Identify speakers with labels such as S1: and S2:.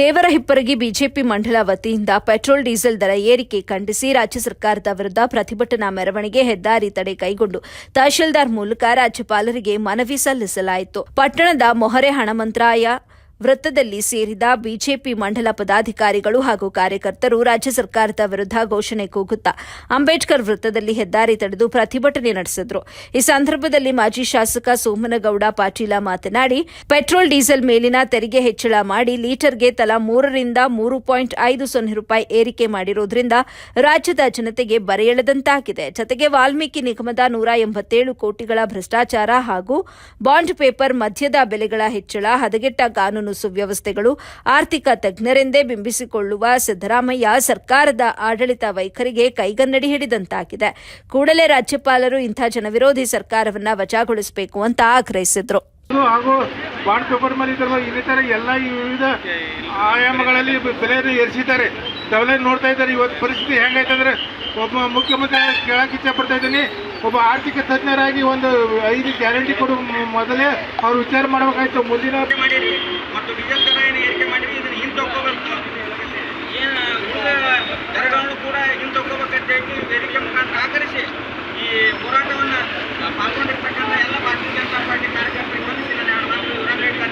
S1: Devarahipparagi BJP ಮಂಡಲ ವತಿಯಿಂದ petrol diesel ದರ ಏರಿಕೆ ಖಂಡಿಸಿ ರಾಜ್ಯ ಸರ್ಕಾರದ ವಿರುದ್ಧ ಪ್ರತಿಭಟನಾ ಮೆರವಣಿಗೆ ಹೆದ್ದಾರಿ ತಡೆ ಕೈಗೊಂಡು ತಹಶೀಲ್ದಾರ್ ಮೂಲಕ ರಾಜ್ಯಪಾಲರಿಗೆ ಮನವಿ ಸಲ್ಲಿಸಲಾಯಿತು. ಪಟ್ಟಣದ ಮೊಹರೆ ಹಣಮಂತ್ರಾಯ ವೃತ್ತದಲ್ಲಿ ಸೇರಿದ ಬಿಜೆಪಿ ಮಂಡಲ ಪದಾಧಿಕಾರಿಗಳು ಹಾಗೂ ಕಾರ್ಯಕರ್ತರು ರಾಜ್ಯ ಸರ್ಕಾರದ ವಿರುದ್ಧ ಘೋಷಣೆ ಕೂಗುತ್ತಾ ಅಂಬೇಡ್ಕರ್ ವೃತ್ತದಲ್ಲಿ ಹೆದ್ದಾರಿ ತಡೆದು ಪ್ರತಿಭಟನೆ ನಡೆಸಿದರು. ಈ ಸಂದರ್ಭದಲ್ಲಿ ಮಾಜಿ ಶಾಸಕ ಸೋಮನಗೌಡ ಪಾಟೀಲ ಮಾತನಾಡಿ, ಪೆಟ್ರೋಲ್ ಡೀಸೆಲ್ ಮೇಲಿನ ತೆರಿಗೆ ಹೆಚ್ಚಳ ಮಾಡಿ ಲೀಟರ್ಗೆ ತಲಾ 3ರಿಂದ 3.50 ರೂಪಾಯಿ ಏರಿಕೆ ಮಾಡಿರುವುದರಿಂದ ರಾಜ್ಯದ ಜನತೆಗೆ ಬರೆಯೆಳೆದಂತಾಗಿದೆ. ಜತೆಗೆ ವಾಲ್ಮೀಕಿ ನಿಗಮದ 187 ಕೋಟಿಗಳ ಭ್ರಷ್ಟಾಚಾರ ಹಾಗೂ ಬಾಂಡ್ ಪೇಪರ್ ಮದ್ಯದ ಬೆಲೆಗಳ ಹೆಚ್ಚಳ, ಹದಗೆಟ್ಟ ಕಾನೂನು ಸುವ್ಯವಸ್ಥೆಗಳು, ಆರ್ಥಿಕ ತಜ್ಞರೆಂದೇ ಬಿಂಬಿಸಿಕೊಳ್ಳುವ ಸಿದ್ದರಾಮಯ್ಯ ಸರ್ಕಾರದ ಆಡಳಿತ ವೈಖರಿಗೆ ಕೈಗನ್ನಡಿ ಹಿಡಿದಂತಾಗಿದೆ. ಕೂಡಲೇ ರಾಜ್ಯಪಾಲರು ಇಂಥ ಜನವಿರೋಧಿ ಸರ್ಕಾರವನ್ನು ವಜಾಗೊಳಿಸಬೇಕು ಅಂತ ಆಗ್ರಹಿಸಿದರು.
S2: ಹಾಗೂ ಬಾಂಡ್ ಪೇಪರ್ ಮೇಲೆ ಇನ್ನಿತರ ಎಲ್ಲ ವಿವಿಧ ಆಯಾಮಗಳಲ್ಲಿ ಬೆಲೆಯನ್ನು ಏರಿಸಿದ್ದಾರೆ. ತಾವೆಲ್ಲ ನೋಡ್ತಾ ಇದ್ದಾರೆ. ಇವತ್ತು ಪರಿಸ್ಥಿತಿ ಹೆಂಗಾಯ್ತಂದ್ರೆ, ಒಬ್ಬ ಮುಖ್ಯಮಂತ್ರಿ ಕೇಳಕ್ಕೆ ಇಚ್ಛೆ ಪಡ್ತಾ ಇದ್ದೀನಿ, ಒಬ್ಬ ಆರ್ಥಿಕ ತಜ್ಞರಾಗಿ ಒಂದು 5 ಗ್ಯಾರಂಟಿ ಕೊಡುವ ಮೊದಲೇ ಅವ್ರು ವಿಚಾರ ಮಾಡಬೇಕಾಯ್ತು. ಮುಂದಿನ
S3: ಮತ್ತು ಡೀಸೆಲ್ ದರ ಏನು ಏರಿಕೆ ಮಾಡಿರಿ, ಇದನ್ನು ಹಿಂದೆ ತಗೋಬೇಕು. ಏನು